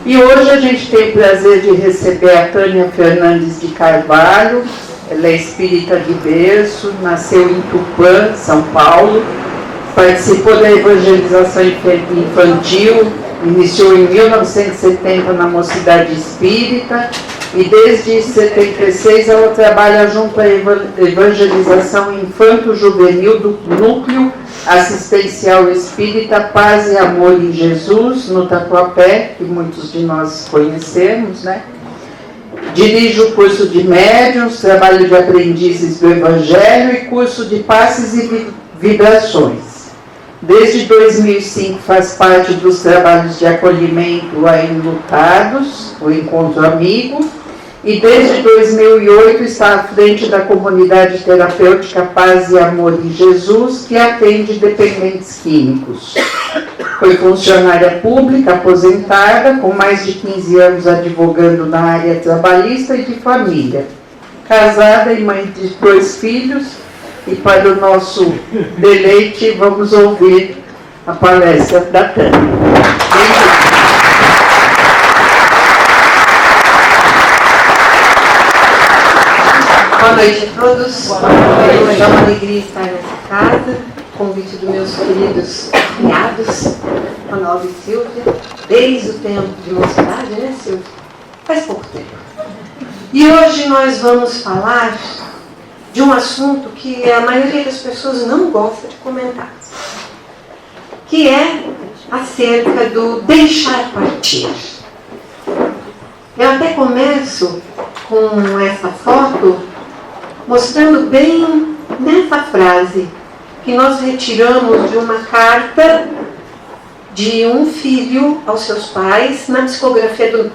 E hoje a gente tem o prazer de receber a Tânia Fernandes de Carvalho. Ela é espírita de berço, nasceu em Tupã, São Paulo, participou da evangelização infantil, iniciou em 1970 na Mocidade Espírita e desde 76 ela trabalha junto à evangelização infanto-juvenil do Núcleo Assistencial Espírita Paz e Amor em Jesus, no Tatuapé, que muitos de nós conhecemos, né? Dirige o curso de médiuns, trabalho de aprendizes do Evangelho e curso de passes e vibrações. Desde 2005 faz parte dos trabalhos de acolhimento a enlutados, o Encontro Amigo, e desde 2008 está à frente da comunidade terapêutica Paz e Amor em Jesus, que atende dependentes químicos. Foi funcionária pública, aposentada, com mais de 15 anos advogando na área trabalhista e de família. Casada e mãe de 2 filhos, e para o nosso deleite vamos ouvir a palestra da Tânia. Boa noite a todos. É uma alegria estar nessa casa. Convite dos meus queridos cunhados, Ronaldo e Silvia, desde o tempo de mocidade, né, Silvia? Faz pouco tempo. E hoje nós vamos falar de um assunto que a maioria das pessoas não gosta de comentar, que é acerca do deixar partir. Eu até começo com essa foto mostrando bem nessa frase que nós retiramos de uma carta de um filho aos seus pais na psicografia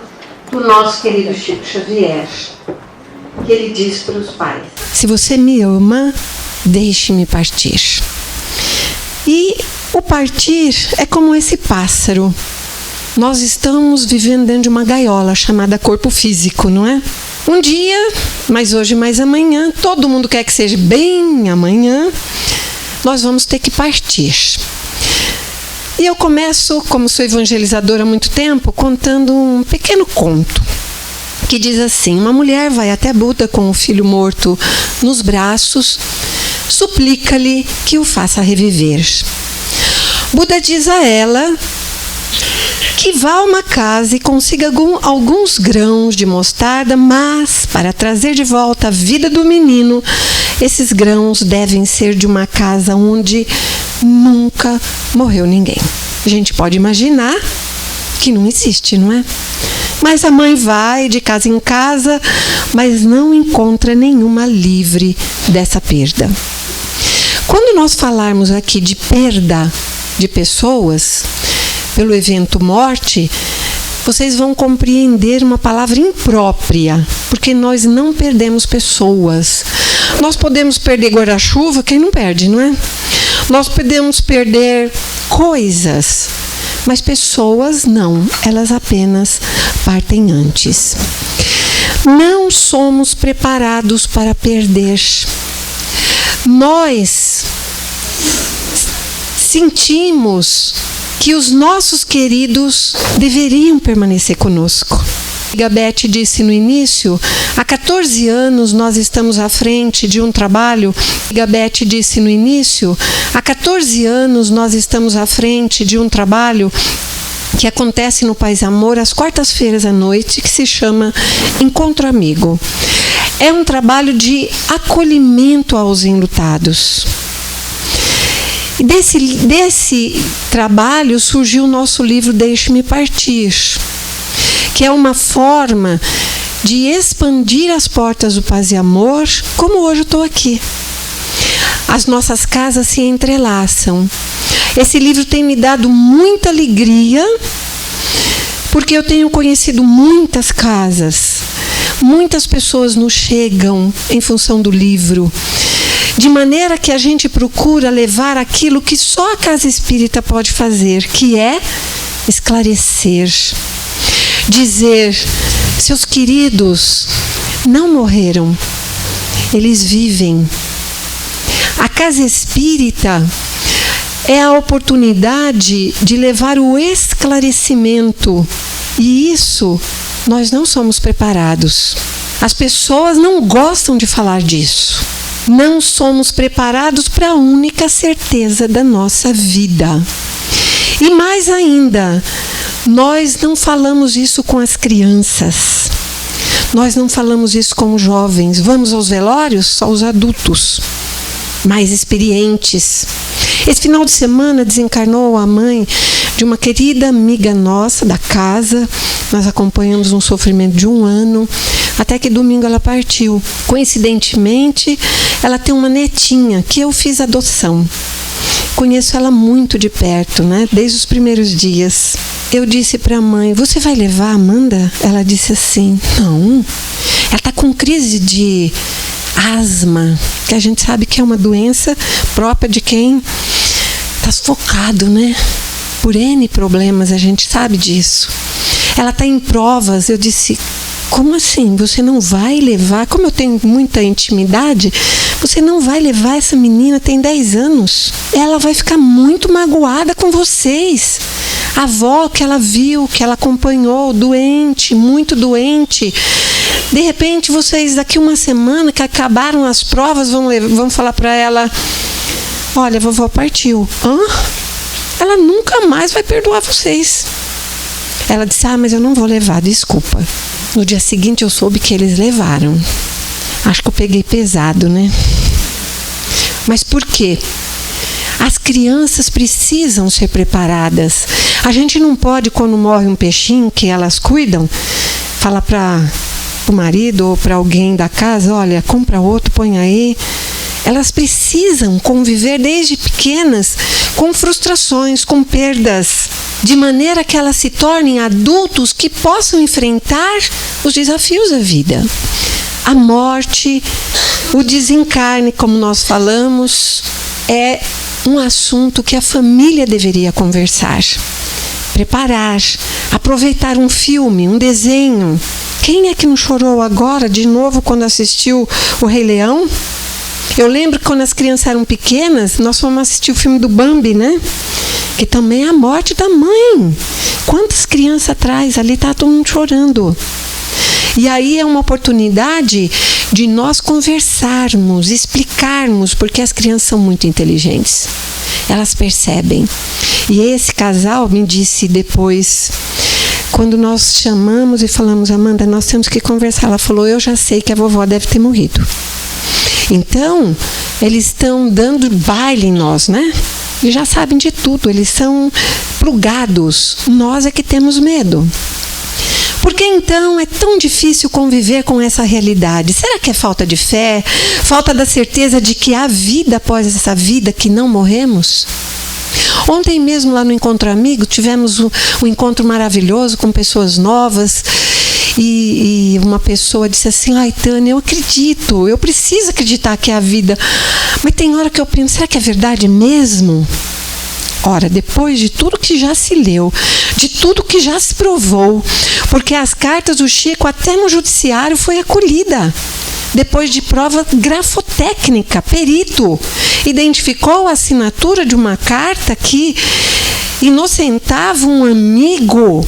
do nosso querido Chico Xavier, que ele diz para os pais: se você me ama, deixe-me partir. E o partir é como esse pássaro. Nós estamos vivendo dentro de uma gaiola chamada corpo físico, não é? Um dia, mais hoje, mais amanhã, todo mundo quer que seja bem amanhã, nós vamos ter que partir. E eu começo, como sou evangelizadora há muito tempo, contando um pequeno conto, que diz assim: uma mulher vai até Buda com o filho morto nos braços, suplica-lhe que o faça reviver. Buda diz a ela que vá a uma casa e consiga alguns grãos de mostarda, mas para trazer de volta a vida do menino, esses grãos devem ser de uma casa onde nunca morreu ninguém. A gente pode imaginar que não existe, não é? Mas a mãe vai de casa em casa, mas não encontra nenhuma livre dessa perda. Quando nós falarmos aqui de perda de pessoas pelo evento morte, vocês vão compreender uma palavra imprópria, porque nós não perdemos pessoas. Nós podemos perder guarda-chuva, quem não perde, não é? Nós podemos perder coisas, mas pessoas não, elas apenas partem antes. Não somos preparados para perder. Nós sentimos que os nossos queridos deveriam permanecer conosco. Gabete disse no início, há 14 anos nós estamos à frente de um trabalho. Gabete disse no início, há 14 anos nós estamos à frente de um trabalho que acontece no Paz e Amor às quartas-feiras à noite, que se chama Encontro Amigo. É um trabalho de acolhimento aos enlutados. E desse trabalho surgiu o nosso livro Deixe-me Partir, que é uma forma de expandir as portas do Paz e Amor, como hoje eu estou aqui. As nossas casas se entrelaçam. Esse livro tem me dado muita alegria, porque eu tenho conhecido muitas casas. Muitas pessoas nos chegam em função do livro, de maneira que a gente procura levar aquilo que só a casa espírita pode fazer, que é esclarecer, dizer: seus queridos não morreram, eles vivem. A casa espírita é a oportunidade de levar o esclarecimento E isso, nós não somos preparados. As pessoas não gostam de falar disso. Não somos preparados para a única certeza da nossa vida. E mais ainda, nós não falamos isso com as crianças. Nós não falamos isso com os jovens. Vamos aos velórios? Só os adultos, mais experientes. Esse final de semana desencarnou a mãe de uma querida amiga nossa da casa. Nós acompanhamos um sofrimento de 1 ano, até que domingo ela partiu. Coincidentemente, ela tem uma netinha que eu fiz adoção. Conheço ela muito de perto, né? Desde os primeiros dias. Eu disse para a mãe: você vai levar a Amanda? Ela disse assim: não. Ela está com crise de asma, que a gente sabe que é uma doença própria de quem está sufocado, né? Por N problemas, a gente sabe disso. Ela está em provas. Eu disse: como assim? Você não vai levar? Como eu tenho muita intimidade, você não vai levar essa menina, tem 10 anos. Ela vai ficar muito magoada com vocês. A avó que ela viu, que ela acompanhou, doente, muito doente. De repente, vocês daqui 1 semana que acabaram as provas, vão falar para ela: olha, a vovó partiu. Hã? Ela nunca mais vai perdoar vocês. Ela disse: ah, mas eu não vou levar, desculpa. No dia seguinte eu soube que eles levaram. Acho que eu peguei pesado, né? Mas por quê? As crianças precisam ser preparadas. A gente não pode, quando morre um peixinho que elas cuidam, falar para o marido ou para alguém da casa: olha, compra outro, põe aí. Elas precisam conviver desde pequenas com frustrações, com perdas, de maneira que elas se tornem adultos que possam enfrentar os desafios da vida. A morte, o desencarne, como nós falamos, é um assunto que a família deveria conversar, preparar, aproveitar um filme, um desenho. Quem é que não chorou agora de novo quando assistiu O Rei Leão? Eu lembro que quando as crianças eram pequenas, nós fomos assistir o filme do Bambi, né? Que também é a morte da mãe. Quantas crianças atrás ali tá todo mundo chorando. E aí é uma oportunidade de nós conversarmos, explicarmos, porque as crianças são muito inteligentes. Elas percebem. E esse casal me disse depois, quando nós chamamos e falamos: Amanda, nós temos que conversar. Ela falou: eu já sei que a vovó deve ter morrido. Então, eles estão dando baile em nós, né? Eles já sabem de tudo, eles são plugados. Nós é que temos medo. Por que então é tão difícil conviver com essa realidade? Será que é falta de fé? Falta da certeza de que há vida após essa vida, que não morremos? Ontem mesmo, lá no Encontro Amigo, tivemos um encontro maravilhoso com pessoas novas. E uma pessoa disse assim: ai, Tânia, eu acredito, eu preciso acreditar que é a vida. Mas tem hora que eu penso: será que é verdade mesmo? Ora, depois de tudo que já se leu, de tudo que já se provou, porque as cartas do Chico até no judiciário foi acolhida. Depois de prova grafotécnica, perito identificou a assinatura de uma carta que inocentava um amigo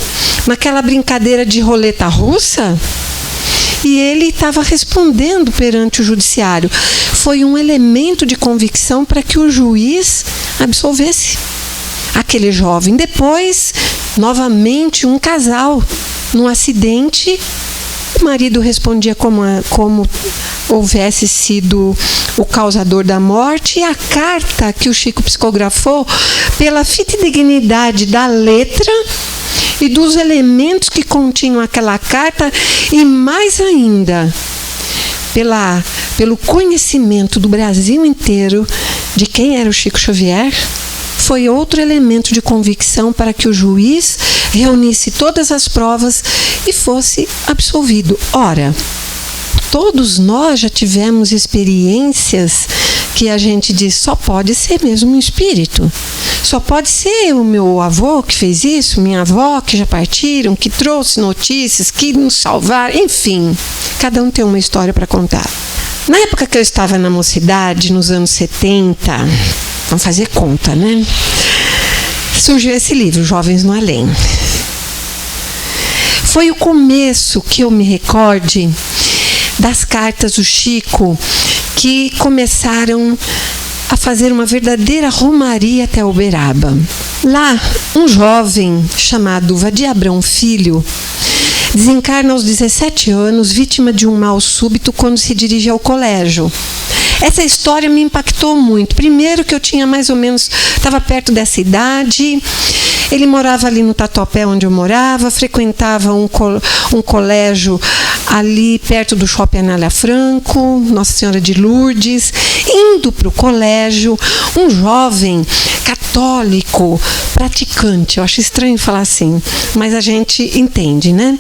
naquela brincadeira de roleta russa, e ele estava respondendo perante o judiciário. Foi um elemento de convicção para que o juiz absolvesse aquele jovem. Depois, novamente, um casal, num acidente, o marido respondia como houvesse sido o causador da morte, e a carta que o Chico psicografou, pela fidedignidade da letra e dos elementos que continham aquela carta, e mais ainda, pelo conhecimento do Brasil inteiro de quem era o Chico Xavier, foi outro elemento de convicção para que o juiz reunisse todas as provas e fosse absolvido. Ora, todos nós já tivemos experiências que a gente diz: só pode ser mesmo um espírito. Só pode ser o meu avô que fez isso, minha avó que já partiram, que trouxe notícias, que nos salvaram, enfim. Cada um tem uma história para contar. Na época que eu estava na mocidade, nos anos 70, vamos fazer conta, né? Surgiu esse livro, Jovens no Além. Foi o começo, que eu me recorde, das cartas do Chico, que começaram a fazer uma verdadeira romaria até Uberaba. Lá, um jovem chamado Vadir Abrão Filho desencarna aos 17 anos, vítima de um mal súbito quando se dirige ao colégio. Essa história me impactou muito. Primeiro que eu tinha mais ou menos, estava perto dessa idade. Ele morava ali no Tatuapé, onde eu morava, frequentava um colégio ali perto do Shopping Anália Franco, Nossa Senhora de Lourdes. Indo para o colégio, um jovem católico praticante, eu acho estranho falar assim, mas a gente entende, né?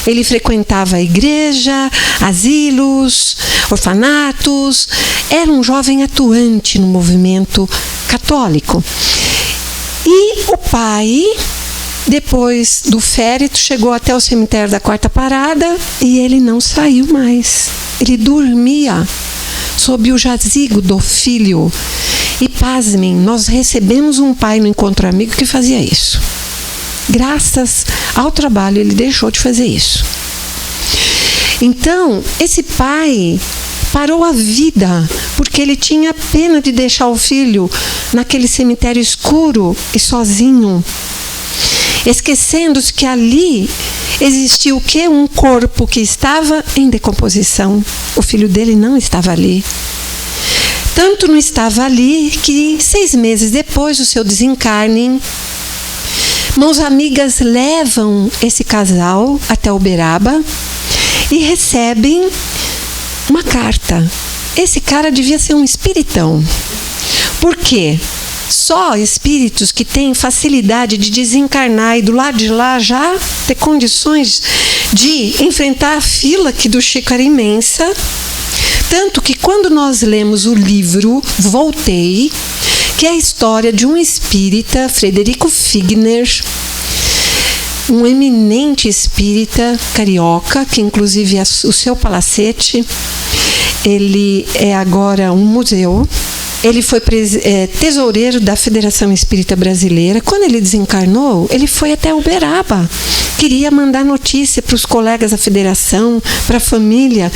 Ele frequentava a igreja, asilos, orfanatos, era um jovem atuante no movimento católico. E o pai, depois do férito, chegou até o cemitério da Quarta Parada e ele não saiu mais. Ele dormia sob o jazigo do filho. E pasmem, nós recebemos um pai no Encontro Amigo que fazia isso. Graças ao trabalho, ele deixou de fazer isso. Então, esse pai parou a vida, porque ele tinha pena de deixar o filho naquele cemitério escuro e sozinho, esquecendo-se que ali existia o quê? Um corpo que estava em decomposição. O filho dele não estava ali. Tanto não estava ali que 6 meses depois do seu desencarne, mãos amigas levam esse casal até Uberaba e recebem uma carta. Esse cara devia ser um espiritão. Por quê? Só espíritos que têm facilidade de desencarnar e do lado de lá já ter condições de enfrentar a fila, que do Chico era imensa. Tanto que quando nós lemos o livro Voltei, que é a história de um espírita, Frederico Figner, um eminente espírita carioca, que inclusive é o seu palacete, ele é agora um museu. Ele foi tesoureiro da Federação Espírita Brasileira. Quando ele desencarnou, ele foi até Uberaba. Queria mandar notícia para os colegas da federação, para a família.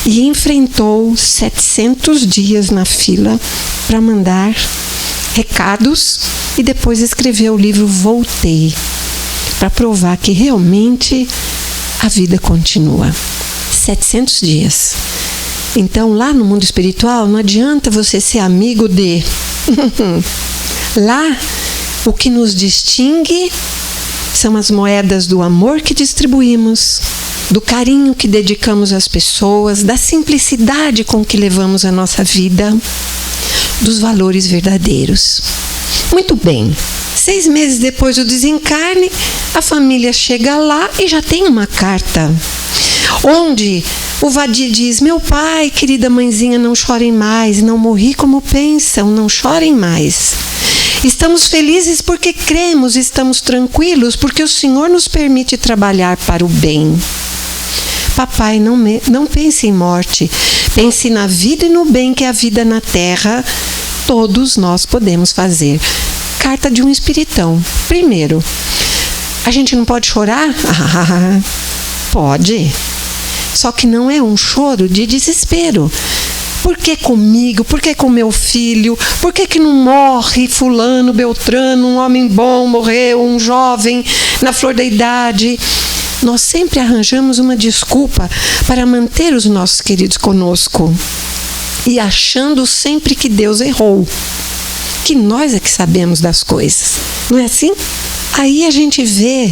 E enfrentou 700 dias na fila para mandar recados. E depois escreveu o livro Voltei, para provar que realmente a vida continua. 700 dias. Então, lá no mundo espiritual, não adianta você ser amigo de... Lá, o que nos distingue são as moedas do amor que distribuímos, do carinho que dedicamos às pessoas, da simplicidade com que levamos a nossa vida, dos valores verdadeiros. Muito bem. 6 meses depois do desencarne, a família chega lá e já tem uma carta, onde o Vadir diz: meu pai, querida mãezinha, não chorem mais, não morri como pensam, não chorem mais. Estamos felizes porque cremos, estamos tranquilos porque o Senhor nos permite trabalhar para o bem. Papai, não pense em morte, pense na vida e no bem que a vida na terra todos nós podemos fazer. Carta de um espiritão. Primeiro, a gente não pode chorar? Pode. Só que não é um choro de desespero. Por que comigo? Por que com meu filho? Por que não morre fulano, beltrano, um homem bom morreu, um jovem na flor da idade? Nós sempre arranjamos uma desculpa para manter os nossos queridos conosco. E achando sempre que Deus errou. Que nós é que sabemos das coisas. Não é assim? Aí a gente vê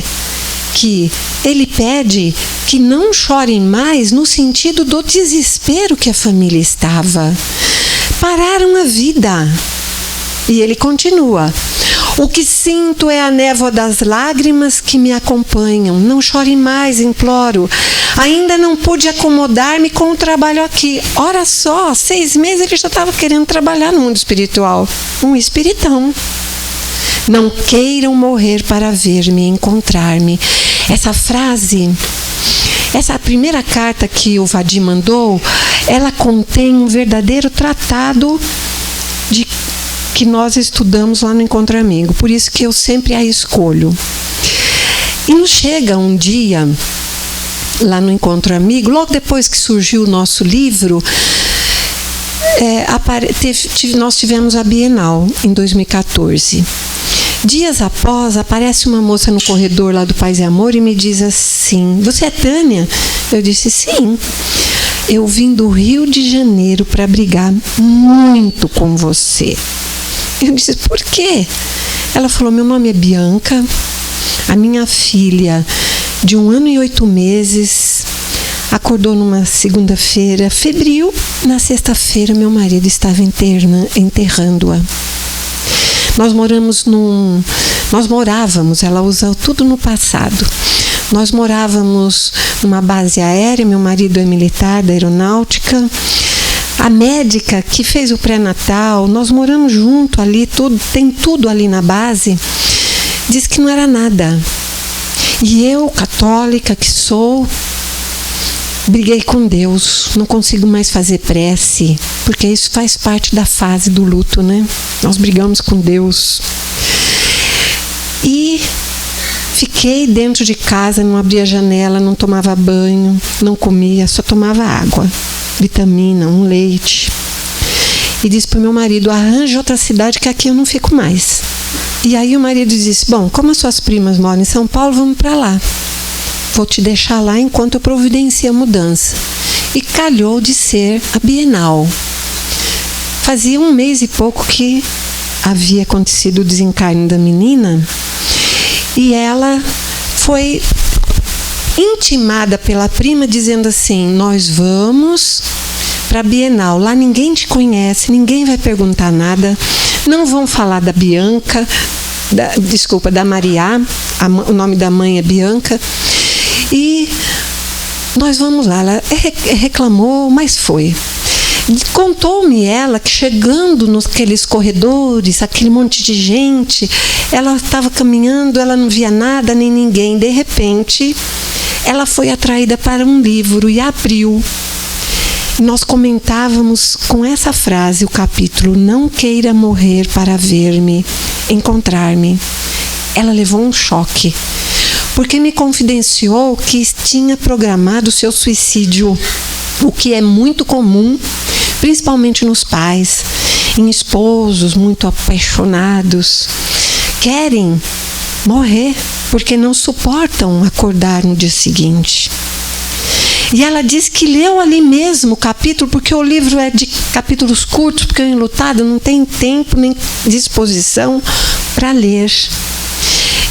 que ele pede que não chorem mais no sentido do desespero que a família estava. Pararam a vida. E ele continua: o que sinto é a névoa das lágrimas que me acompanham. Não chorem mais, imploro. Ainda não pude acomodar-me com o trabalho aqui. Ora só, 6 meses ele já estava querendo trabalhar no mundo espiritual. Um espiritão. Não queiram morrer para ver-me e encontrar-me. Essa frase, essa primeira carta que o Vadir mandou, ela contém um verdadeiro tratado que nós estudamos lá no Encontro Amigo. Por isso que eu sempre a escolho. E nos chega um dia, lá no Encontro Amigo, logo depois que surgiu o nosso livro, nós tivemos a Bienal em 2014. Dias após, aparece uma moça no corredor lá do Paz e Amor e me diz assim: você é Tânia? Eu disse: sim. Eu vim do Rio de Janeiro para brigar muito com você. Eu disse: por quê? Ela falou: meu nome é Bianca, a minha filha de 1 ano e 8 meses acordou numa segunda-feira febril. Na sexta-feira meu marido estava enterrando-a. Nós morávamos, ela usa tudo no passado. Nós morávamos numa base aérea, meu marido é militar da aeronáutica. A médica que fez o pré-natal, nós moramos junto ali, tem tudo ali na base, disse que não era nada. E eu, católica que sou, briguei com Deus, não consigo mais fazer prece, porque isso faz parte da fase do luto, né? Nós brigamos com Deus. E fiquei dentro de casa, não abria a janela, não tomava banho, não comia, só tomava água, vitamina, um leite. E disse para o meu marido: arranje outra cidade que aqui eu não fico mais. E aí o marido disse: bom, como as suas primas moram em São Paulo, vamos para lá. Vou te deixar lá enquanto eu providencio a mudança. E calhou de ser a Bienal. Fazia 1 mês e pouco que havia acontecido o desencarne da menina, e ela foi intimada pela prima dizendo assim: nós vamos para a Bienal, lá ninguém te conhece, ninguém vai perguntar nada, não vão falar da Bianca, da Maria, o nome da mãe é Bianca, e nós vamos lá. Ela reclamou, mas foi. Contou-me ela que chegando naqueles corredores, aquele monte de gente, ela estava caminhando, ela não via nada nem ninguém. De repente, ela foi atraída para um livro e abriu. Nós comentávamos com essa frase o capítulo: não queira morrer para ver-me, encontrar-me. Ela levou um choque, porque me confidenciou que tinha programado o seu suicídio, o que é muito comum, principalmente nos pais, em esposos muito apaixonados. Querem morrer porque não suportam acordar no dia seguinte. E ela diz que leu ali mesmo o capítulo, porque o livro é de capítulos curtos, porque o enlutado não tem tempo nem disposição para ler.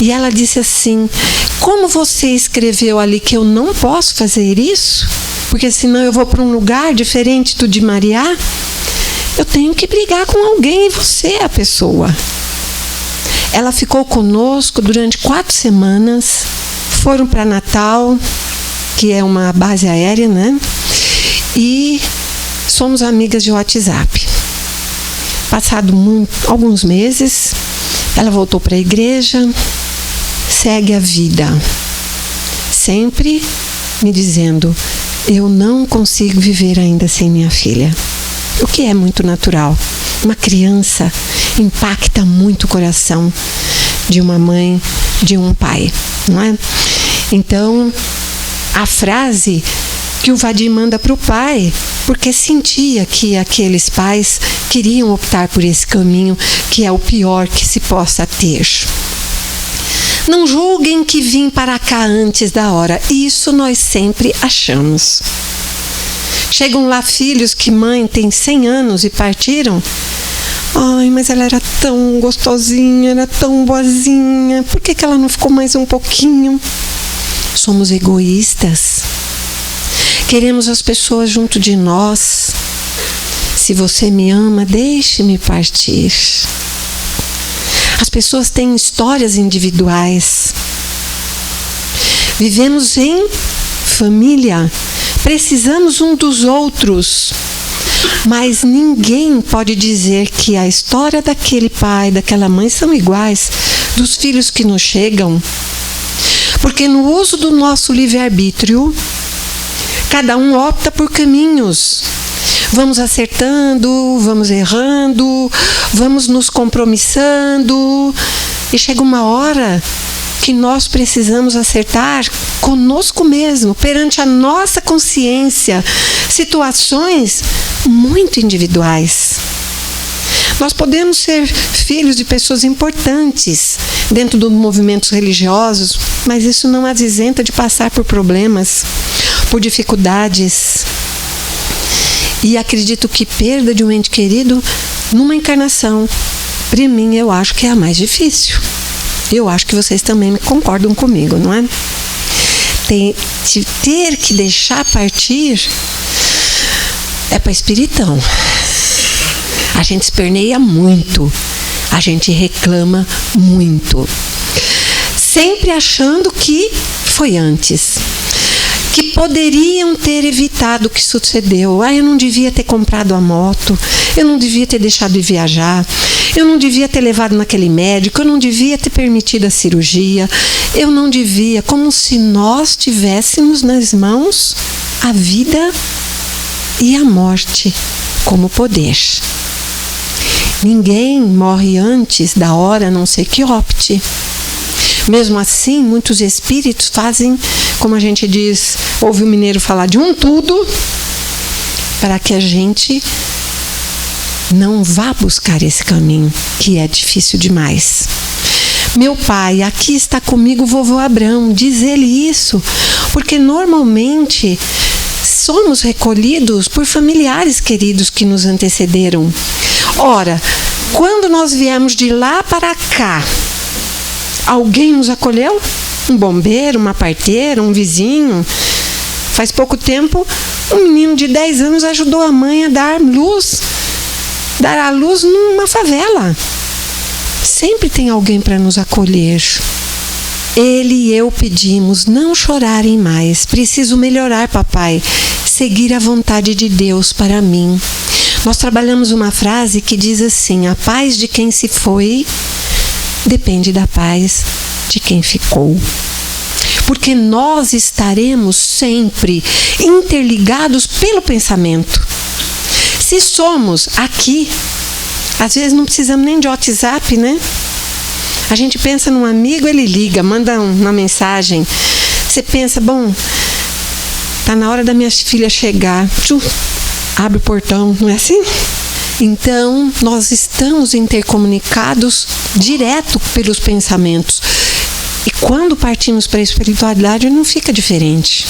E ela disse assim: como você escreveu ali que eu não posso fazer isso, porque senão eu vou para um lugar diferente do de Maria, eu tenho que brigar com alguém e você é a pessoa. Ela ficou conosco durante 4 semanas, foram para Natal, que é uma base aérea, né? E somos amigas de WhatsApp. Passado alguns meses, ela voltou para a igreja, segue a vida, sempre me dizendo: eu não consigo viver ainda sem minha filha. O que é muito natural. Uma criança impacta muito o coração de uma mãe, de um pai, não é? Então, a frase que o Vadim manda para o pai, porque sentia que aqueles pais queriam optar por esse caminho, que é o pior que se possa ter. Não julguem que vim para cá antes da hora. Isso nós sempre achamos. Chegam lá filhos que mãe tem 100 anos e partiram. Ai, mas ela era tão gostosinha, era tão boazinha. Por que ela não ficou mais um pouquinho? Somos egoístas. Queremos as pessoas junto de nós. Se você me ama, deixe-me partir. As pessoas têm histórias individuais. Vivemos em família. Precisamos um dos outros. Mas ninguém pode dizer que a história daquele pai, daquela mãe são iguais dos filhos que nos chegam. Porque no uso do nosso livre-arbítrio, cada um opta por caminhos. Vamos acertando, vamos errando, vamos nos compromissando. E chega uma hora que nós precisamos acertar conosco mesmo, perante a nossa consciência, situações muito individuais. Nós podemos ser filhos de pessoas importantes dentro dos movimentos religiosos, mas isso não as isenta de passar por problemas, por dificuldades. E acredito que perda de um ente querido numa encarnação, para mim, eu acho que é a mais difícil. Eu acho que vocês também concordam comigo, não é? Ter que deixar partir é para espiritão. A gente esperneia muito, a gente reclama muito, sempre achando que foi antes, que poderiam ter evitado o que sucedeu. Eu não devia ter comprado a moto, eu não devia ter deixado de viajar, eu não devia ter levado naquele médico, eu não devia ter permitido a cirurgia, eu não devia, como se nós tivéssemos nas mãos a vida e a morte como poder. Ninguém morre antes da hora, a não ser que opte. Mesmo assim, muitos espíritos fazem, como a gente diz, ouve o mineiro falar de um tudo, para que a gente não vá buscar esse caminho, que é difícil demais. Meu pai, aqui está comigo o vovô Abrão, diz ele isso, porque normalmente somos recolhidos por familiares queridos que nos antecederam. Ora, quando nós viemos de lá para cá, alguém nos acolheu? Um bombeiro, uma parteira, um vizinho? Faz pouco tempo, um menino de 10 anos ajudou a mãe a dar à luz numa favela. Sempre tem alguém para nos acolher. Ele e eu pedimos não chorarem mais. Preciso melhorar, papai. Seguir a vontade de Deus para mim. Nós trabalhamos uma frase que diz assim: a paz de quem se foi depende da paz de quem ficou. Porque nós estaremos sempre interligados pelo pensamento. Se somos aqui, às vezes não precisamos nem de WhatsApp, né? A gente pensa num amigo, ele liga, manda uma mensagem. Você pensa, bom, tá na hora da minha filha chegar. Abre o portão, não é assim? Então, nós estamos intercomunicados direto pelos pensamentos. E quando partimos para a espiritualidade, não fica diferente.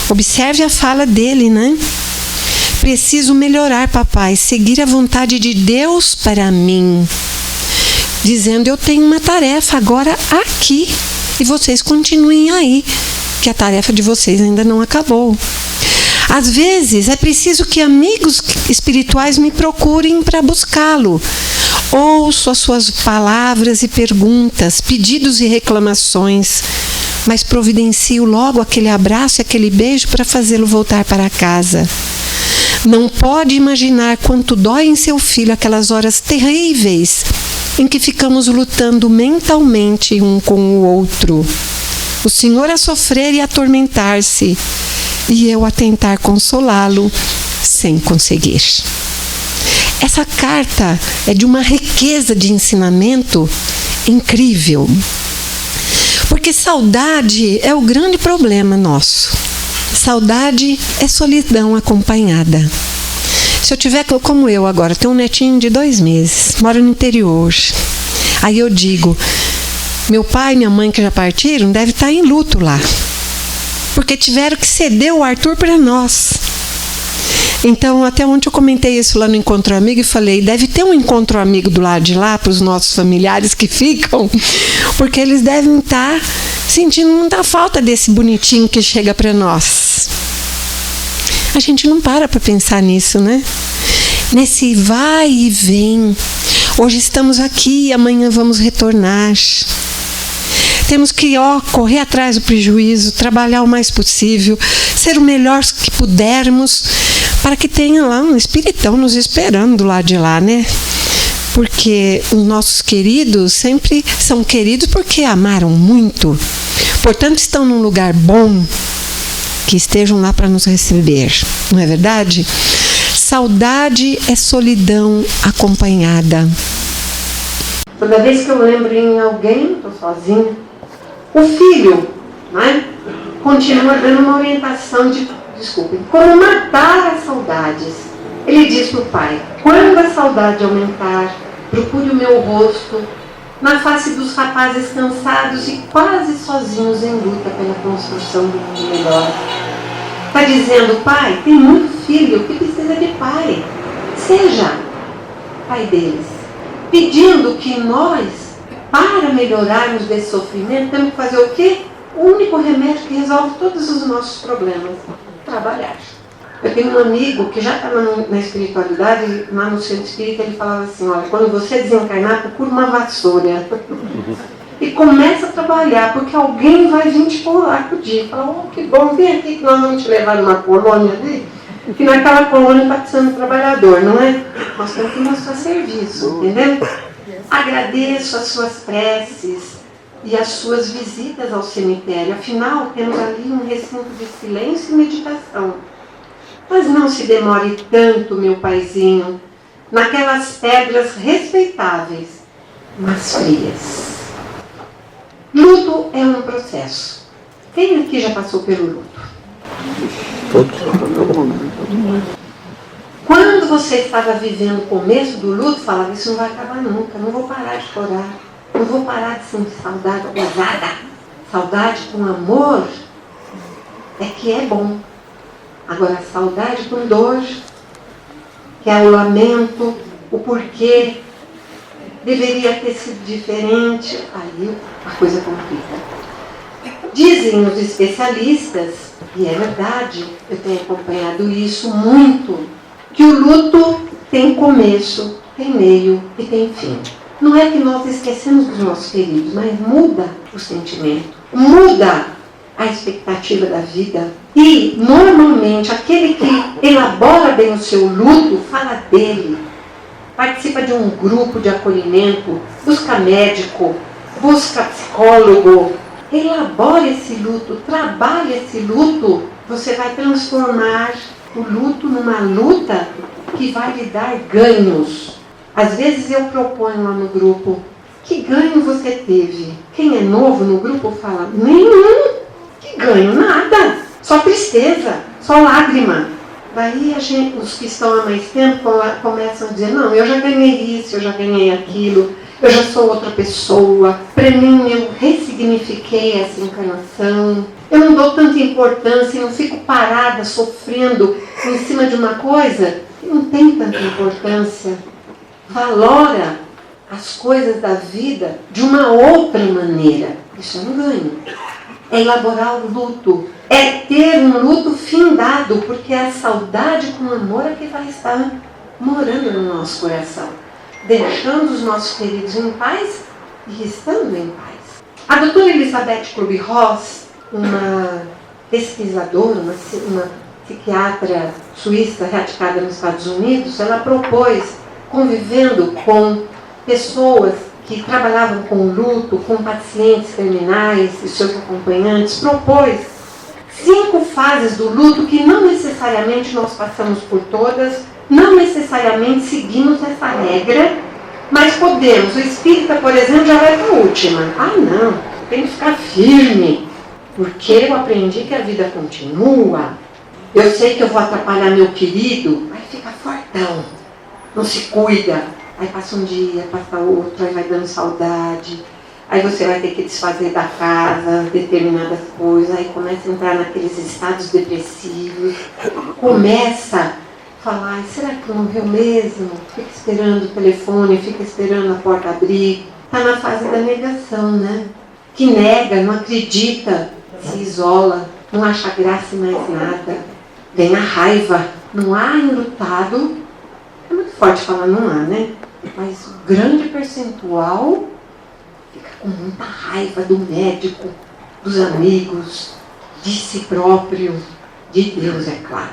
Observe a fala dele, né? Preciso melhorar, papai, seguir a vontade de Deus para mim. Dizendo, eu tenho uma tarefa agora aqui. E vocês continuem aí, que a tarefa de vocês ainda não acabou. Às vezes, é preciso que amigos espirituais me procurem para buscá-lo. Ouço as suas palavras e perguntas, pedidos e reclamações, mas providencio logo aquele abraço e aquele beijo para fazê-lo voltar para casa. Não pode imaginar quanto dói em seu filho aquelas horas terríveis em que ficamos lutando mentalmente um com o outro. O Senhor a sofrer e a atormentar-se, e eu a tentar consolá-lo sem conseguir. Essa carta é de uma riqueza de ensinamento incrível. Porque saudade é o grande problema nosso. Saudade é solidão acompanhada. Se eu tiver, como eu agora, tenho um netinho de 2 meses, moro no interior. Aí eu digo, meu pai e minha mãe que já partiram devem estar em luto lá. Porque tiveram que ceder o Arthur para nós. Então, até ontem eu comentei isso lá no Encontro Amigo e falei, deve ter um encontro amigo do lado de lá para os nossos familiares que ficam, porque eles devem estar sentindo muita falta desse bonitinho que chega para nós. A gente não para pensar nisso, né? Nesse vai e vem. Hoje estamos aqui, amanhã vamos retornar. Temos que correr atrás do prejuízo, trabalhar o mais possível, ser o melhor que pudermos, para que tenha lá um espiritão nos esperando do lado de lá, né? Porque os nossos queridos sempre são queridos porque amaram muito. Portanto, estão num lugar bom, que estejam lá para nos receber. Não é verdade? Saudade é solidão acompanhada. Toda vez que eu lembro em alguém, estou sozinha, O filho, né, continua dando uma orientação de, como matar as saudades. Ele diz para o pai: quando a saudade aumentar, procure o meu rosto na face dos rapazes cansados e quase sozinhos em luta pela construção do mundo melhor. Está dizendo: pai, tem muito filho que precisa de pai. Seja pai deles. Pedindo que nós, para melhorarmos desse sofrimento, temos que fazer o quê? O único remédio que resolve todos os nossos problemas: trabalhar. Eu tenho um amigo que já estava na espiritualidade, lá no centro espírita, ele falava assim: olha, quando você desencarnar, procura uma vassoura e começa a trabalhar, porque alguém vai vir te pôr lá por dia. Fala: oh, que bom, vem aqui que nós vamos te levar numa colônia ali, que naquela colônia está precisando de trabalhador, não é? Nós temos que mostrar serviço, entendeu? Agradeço as suas preces e as suas visitas ao cemitério. Afinal, temos ali um recinto de silêncio e meditação. Mas não se demore tanto, meu paizinho, naquelas pedras respeitáveis, mas frias. Luto é um processo. Quem aqui já passou pelo luto? Quando você estava vivendo o começo do luto, falava: isso não vai acabar nunca, não vou parar de chorar, não vou parar de sentir saudade pesada. Saudade com amor é que é bom. Agora, saudade com dor, que é o lamento, o porquê deveria ter sido diferente, aí a coisa complica. Dizem os especialistas, e é verdade, eu tenho acompanhado isso muito, que o luto tem começo, tem meio e tem fim. Não é que nós esquecemos dos nossos queridos, mas muda o sentimento, muda a expectativa da vida. E, normalmente, aquele que elabora bem o seu luto, fala dele, participa de um grupo de acolhimento, busca médico, busca psicólogo, elabora esse luto, trabalha esse luto, você vai transformar o luto numa luta que vai lhe dar ganhos. Às vezes eu proponho lá no grupo: que ganho você teve? Quem é novo no grupo fala: nenhum. Que ganho? Nada. Só tristeza, só lágrima. Daí os que estão há mais tempo começam a dizer: não, eu já ganhei isso, eu já ganhei aquilo, eu já sou outra pessoa, para mim eu ressignifiquei essa encarnação, eu não dou tanta importância, não fico parada, sofrendo em cima de uma coisa que não tem tanta importância. Valora as coisas da vida de uma outra maneira. Isso é um ganho. É elaborar o luto, é ter um luto findado, porque a saudade com amor é que vai estar morando no nosso coração, deixando os nossos queridos em paz e estando em paz. A doutora Elizabeth Kübler-Ross, uma pesquisadora, uma psiquiatra suíça radicada nos Estados Unidos, ela propôs, convivendo com pessoas que trabalhavam com luto, com pacientes terminais e seus acompanhantes, propôs 5 fases do luto que não necessariamente nós passamos por todas, não necessariamente seguimos essa regra, mas podemos. O espírita, por exemplo, já vai para a última. Ah, não, tem que ficar firme, porque eu aprendi que a vida continua. Eu sei que eu vou atrapalhar meu querido, aí fica fortão, não se cuida. Aí passa um dia, passa outro, aí vai dando saudade. Aí você vai ter que desfazer da casa determinadas coisas. Aí começa a entrar naqueles estados depressivos. Começa a falar: será que morreu mesmo? Fica esperando o telefone, fica esperando a porta abrir. Está na fase da negação, né? Que nega, não acredita, se isola, não acha graça em mais nada. Vem a raiva. Não há enlutado. É muito forte falar não há, né? Mas o grande percentual fica com muita raiva do médico, dos amigos, de si próprio, de Deus, é claro.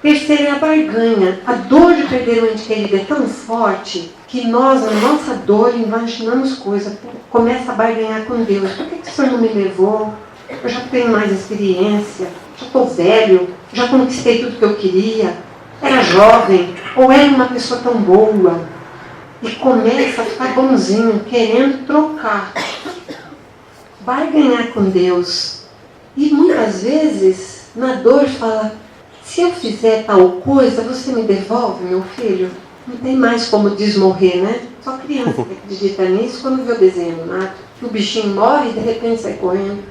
Terceiro é a barganha. A dor de perder um ente querido é tão forte que nós, na nossa dor, imaginamos coisas. Começa a barganhar com Deus. Por que o Senhor não me levou? Eu já tenho mais experiência, já estou velho, já conquistei tudo que eu queria, era jovem, ou era uma pessoa tão boa. E começa a ficar bonzinho, querendo trocar vai ganhar com Deus. E muitas vezes, na dor, fala, se eu fizer tal coisa, você me devolve, meu filho? Não tem mais como desmorrer, né? Só criança que acredita nisso quando vê o desenho animado. O bichinho morre e de repente sai correndo.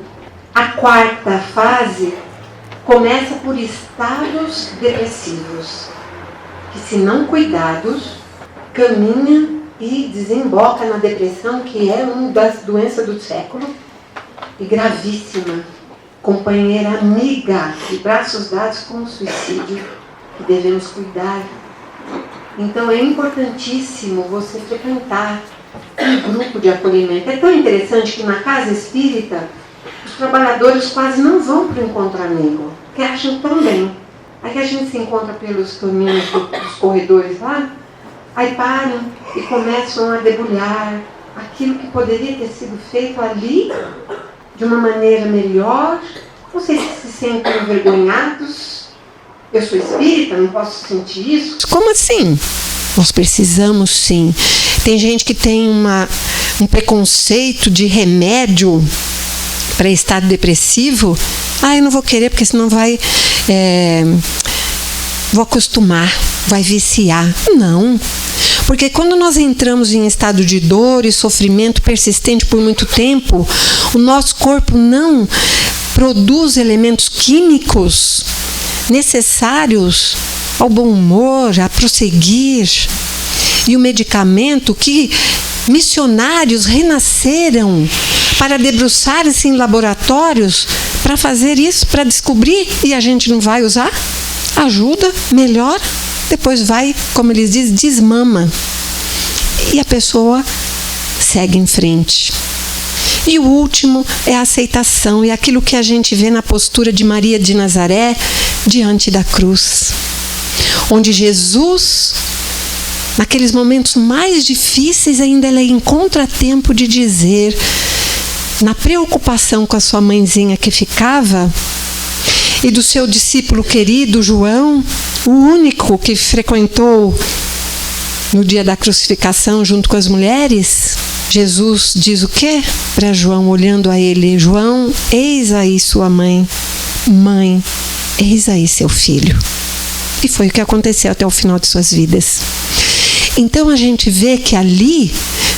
A quarta fase começa por estados depressivos, que se não cuidados, caminha e desemboca na depressão, que é uma das doenças do século, e gravíssima. Companheira amiga, de braços dados com o suicídio, que devemos cuidar. Então é importantíssimo você frequentar um grupo de acolhimento. É tão interessante que na casa espírita, os trabalhadores quase não vão para o encontro amigo, que acham tão bem. Aí a gente se encontra pelos caminhos dos corredores lá, aí param e começam a debulhar aquilo que poderia ter sido feito ali de uma maneira melhor. Vocês se sentem envergonhados? Eu sou espírita, não posso sentir isso? Como assim? Nós precisamos sim. Tem gente que tem um preconceito de remédio para estado depressivo. Eu não vou querer porque senão vou acostumar, vai viciar. Não. Porque quando nós entramos em estado de dor e sofrimento persistente por muito tempo, o nosso corpo não produz elementos químicos necessários ao bom humor, a prosseguir. E o medicamento que missionários renasceram para debruçar-se em laboratórios para fazer isso, para descobrir, e a gente não vai usar? Ajuda, melhora, depois vai, como eles dizem, desmama. E a pessoa segue em frente. E o último é a aceitação, e aquilo que a gente vê na postura de Maria de Nazaré diante da cruz. Onde Jesus, naqueles momentos mais difíceis, ainda ela encontra tempo de dizer, na preocupação com a sua mãezinha que ficava, e do seu discípulo querido João, o único que frequentou no dia da crucificação junto com as mulheres, Jesus diz o quê para João, olhando a ele? João, eis aí sua mãe. Mãe, eis aí seu filho. E foi o que aconteceu até o final de suas vidas. Então a gente vê que ali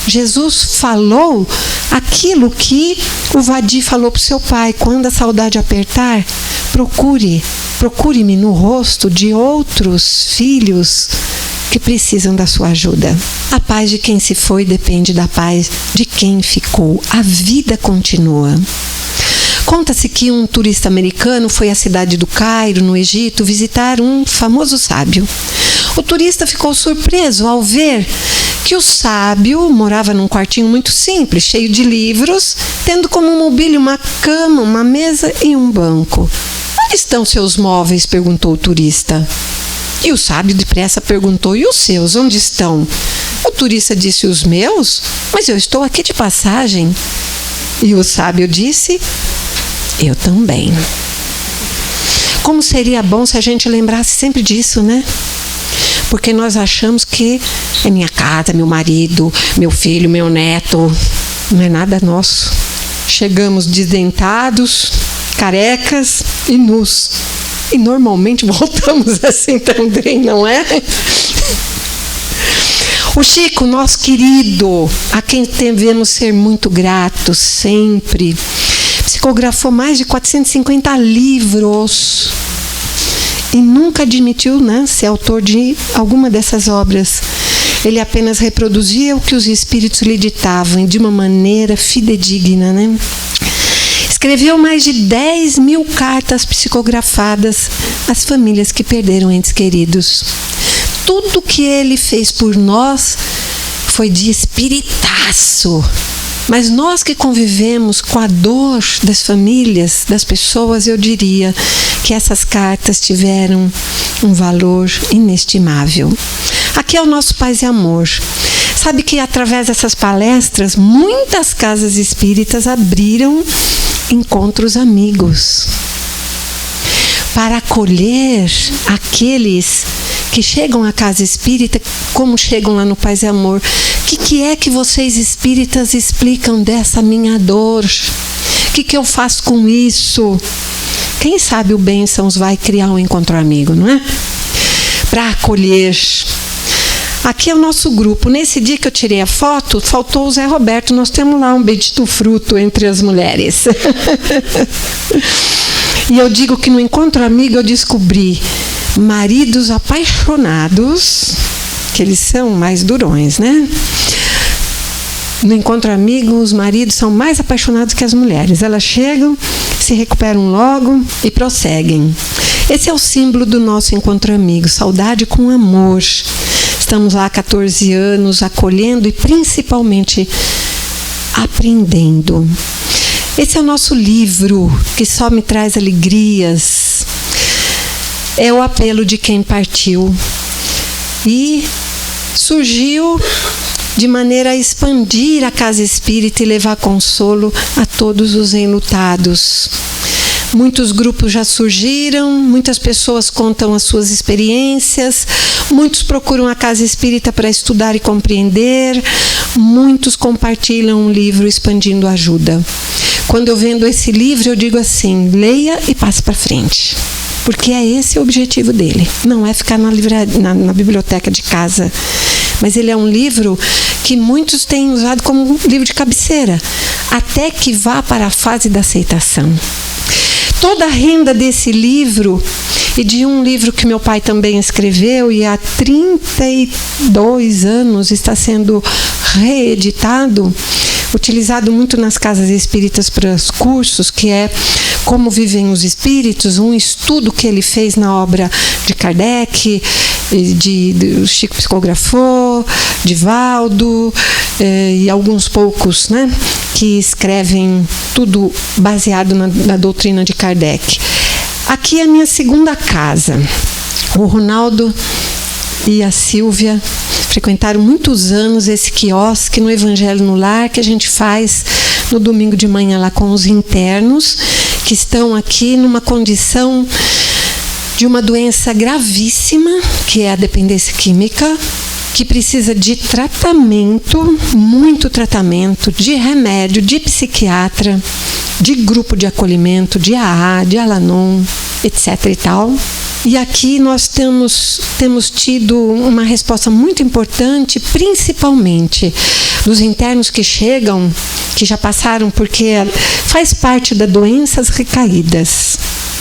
Jesus falou aquilo que o Vadi falou para o seu pai: quando a saudade apertar, procure-me no rosto de outros filhos que precisam da sua ajuda. A paz de quem se foi depende da paz de quem ficou. A vida continua. Conta-se que um turista americano foi à cidade do Cairo, no Egito, visitar um famoso sábio. O turista ficou surpreso ao ver que o sábio morava num quartinho muito simples, cheio de livros, tendo como mobília uma cama, uma mesa e um banco. Onde estão seus móveis? Perguntou o turista. E o sábio depressa perguntou: e os seus, onde estão? O turista disse: os meus? Mas eu estou aqui de passagem. E o sábio disse: eu também. Como seria bom se a gente lembrasse sempre disso, né? Porque nós achamos que é minha casa, meu marido, meu filho, meu neto. Não é nada nosso. Chegamos desdentados, carecas e nus. E normalmente voltamos assim também, não é? O Chico, nosso querido, a quem devemos ser muito gratos sempre, psicografou mais de 450 livros e nunca admitiu, né, ser autor de alguma dessas obras. Ele apenas reproduzia o que os espíritos lhe ditavam de uma maneira fidedigna, né? Escreveu mais de 10.000 cartas psicografadas às famílias que perderam entes queridos. Tudo que ele fez por nós foi de espiritaço. Mas nós que convivemos com a dor das famílias, das pessoas, eu diria que essas cartas tiveram um valor inestimável. Aqui é o nosso Paz e Amor. Sabe que através dessas palestras, muitas casas espíritas abriram encontros amigos para acolher aqueles que chegam à casa espírita, como chegam lá no Paz e Amor. O que é que vocês espíritas explicam dessa minha dor? O que eu faço com isso? Quem sabe o Bênçãos vai criar um encontro amigo, não é? Para acolher. Aqui é o nosso grupo. Nesse dia que eu tirei a foto, faltou o Zé Roberto. Nós temos lá um bendito fruto entre as mulheres. E eu digo que no encontro amigo eu descobri maridos apaixonados, que eles são mais durões, né? No encontro amigo, os maridos são mais apaixonados que as mulheres. Elas chegam, se recuperam logo e prosseguem. Esse é o símbolo do nosso encontro amigo, saudade com amor. Estamos lá há 14 anos, acolhendo e principalmente aprendendo. Esse é o nosso livro, que só me traz alegrias. É o apelo de quem partiu. E surgiu de maneira a expandir a casa espírita e levar consolo a todos os enlutados. Muitos grupos já surgiram, muitas pessoas contam as suas experiências, muitos procuram a casa espírita para estudar e compreender, muitos compartilham um livro expandindo ajuda. Quando eu vendo esse livro, eu digo assim, leia e passe para frente. Porque é esse o objetivo dele. Não é ficar na biblioteca de casa. Mas ele é um livro que muitos têm usado como um livro de cabeceira, até que vá para a fase da aceitação. Toda a renda desse livro e de um livro que meu pai também escreveu e há 32 anos está sendo reeditado, utilizado muito nas casas espíritas para os cursos, que é Como Vivem os Espíritos, um estudo que ele fez na obra de Kardec, de Chico Psicografou, de Valdo e alguns poucos, né, que escrevem tudo baseado na doutrina de Kardec. Aqui é a minha segunda casa. O Ronaldo e a Silvia frequentaram muitos anos esse quiosque no Evangelho no Lar, que a gente faz no domingo de manhã lá com os internos, que estão aqui numa condição de uma doença gravíssima, que é a dependência química, que precisa de tratamento, muito tratamento, de remédio, de psiquiatra, de grupo de acolhimento, de AA, de Alanon, etc. e tal. E aqui nós temos tido uma resposta muito importante, principalmente dos internos que chegam, que já passaram, porque faz parte da doenças recaídas.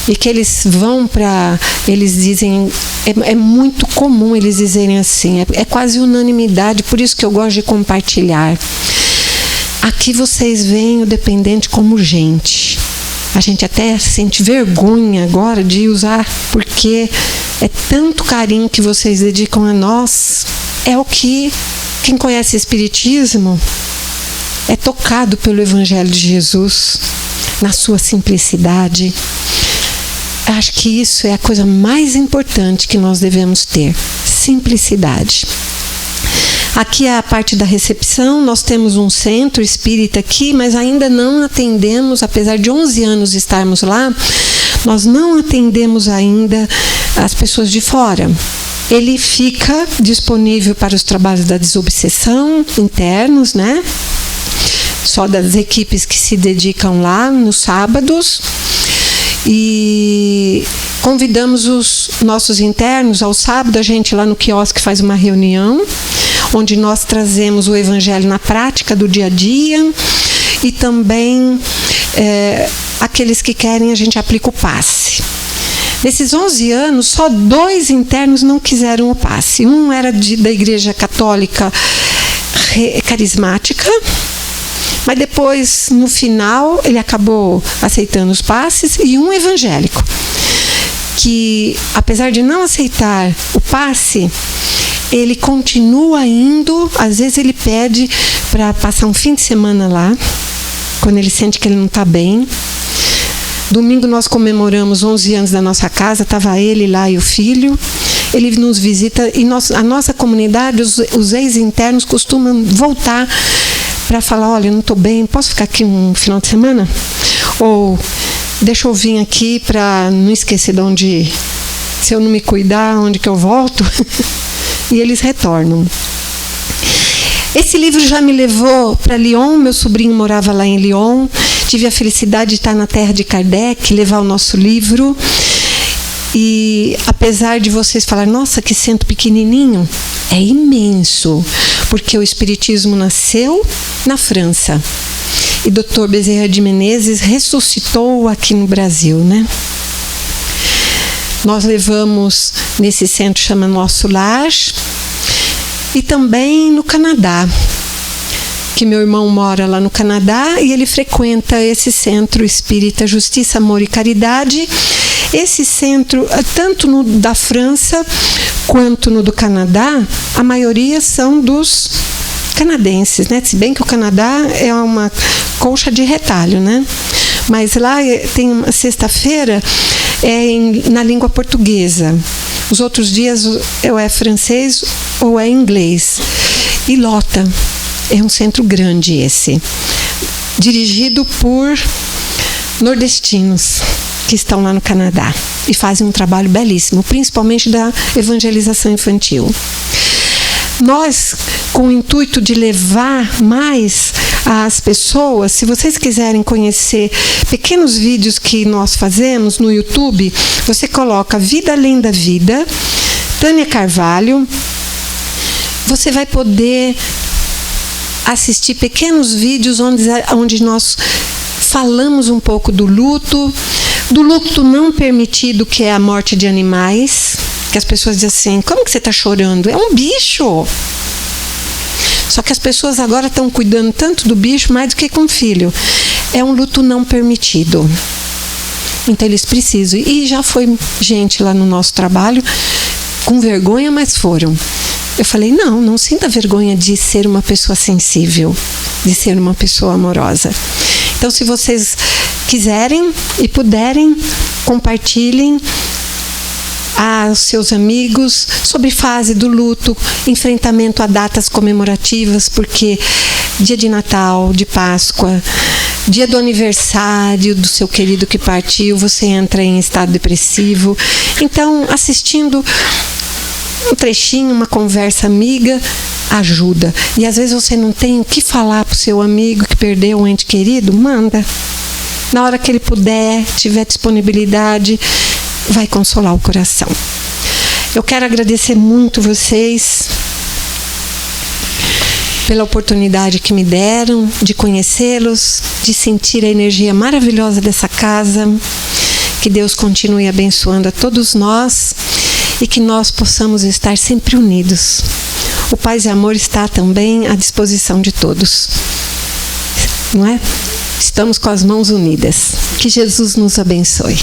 E que eles vão para... Eles dizem... É muito comum eles dizerem assim. É quase unanimidade, por isso que eu gosto de compartilhar. Aqui vocês veem o dependente como gente. A gente até sente vergonha agora de usar, porque é tanto carinho que vocês dedicam a nós. É o que quem conhece Espiritismo é tocado pelo Evangelho de Jesus, na sua simplicidade. Acho que isso é a coisa mais importante que nós devemos ter, simplicidade. Aqui é a parte da recepção, nós temos um centro espírita aqui, mas ainda não atendemos, apesar de 11 anos estarmos lá, nós não atendemos ainda as pessoas de fora. Ele fica disponível para os trabalhos da desobsessão internos, né? Só das equipes que se dedicam lá nos sábados. E convidamos os nossos internos. Ao sábado a gente lá no quiosque faz uma reunião, onde nós trazemos o Evangelho na prática do dia a dia, e também aqueles que querem a gente aplica o passe. Nesses 11 anos, só 2 internos não quiseram o passe. Um era da Igreja Católica Carismática, mas depois, no final, ele acabou aceitando os passes, e um evangélico, que, apesar de não aceitar o passe, ele continua indo. Às vezes ele pede para passar um fim de semana lá, quando ele sente que ele não está bem. Domingo nós comemoramos 11 anos da nossa casa, estava ele lá e o filho. Ele nos visita, e a nossa comunidade, os ex-internos costumam voltar para falar, olha, eu não estou bem, posso ficar aqui um final de semana? Ou deixa eu vir aqui para não esquecer de onde, se eu não me cuidar, onde que eu volto? E eles retornam. Esse livro já me levou para Lyon, meu sobrinho morava lá em Lyon, tive a felicidade de estar na terra de Kardec, levar o nosso livro. E apesar de vocês falarem, nossa, que centro pequenininho, é imenso, porque o Espiritismo nasceu na França. E Dr. Bezerra de Menezes ressuscitou aqui no Brasil, né? Nós levamos nesse centro, chama Nosso Lar, e também no Canadá, que meu irmão mora lá no Canadá e ele frequenta esse centro espírita Justiça, Amor e Caridade. Esse centro, tanto no da França quanto no do Canadá, a maioria são dos canadenses, né? Se bem que o Canadá é uma colcha de retalho, né? Mas lá tem uma sexta-feira na língua portuguesa. Os outros dias ou é francês ou é inglês. E lota. É um centro grande esse. Dirigido por nordestinos que estão lá no Canadá. E fazem um trabalho belíssimo, principalmente da evangelização infantil. Nós, com o intuito de levar mais às pessoas, se vocês quiserem conhecer pequenos vídeos que nós fazemos no YouTube, você coloca Vida Além da Vida, Tânia Carvalho, você vai poder assistir pequenos vídeos onde nós falamos um pouco do luto não permitido, que é a morte de animais, que as pessoas dizem assim, como que você está chorando? É um bicho. Só que as pessoas agora estão cuidando tanto do bicho mais do que com o filho. É um luto não permitido. Então eles precisam. E já foi gente lá no nosso trabalho com vergonha, mas foram. Eu falei, não sinta vergonha de ser uma pessoa sensível, de ser uma pessoa amorosa. Então, se vocês quiserem e puderem, compartilhem aos seus amigos sobre fase do luto, enfrentamento a datas comemorativas, porque dia de Natal, de Páscoa, dia do aniversário do seu querido que partiu, você entra em estado depressivo. Então, assistindo um trechinho, uma conversa amiga, ajuda. E às vezes você não tem o que falar para o seu amigo que perdeu um ente querido, manda. Na hora que ele puder, tiver disponibilidade, vai consolar o coração. Eu quero agradecer muito vocês pela oportunidade que me deram de conhecê-los, de sentir a energia maravilhosa dessa casa. Que Deus continue abençoando a todos nós e que nós possamos estar sempre unidos. O Paz e Amor está também à disposição de todos. Não é? Estamos com as mãos unidas. Que Jesus nos abençoe.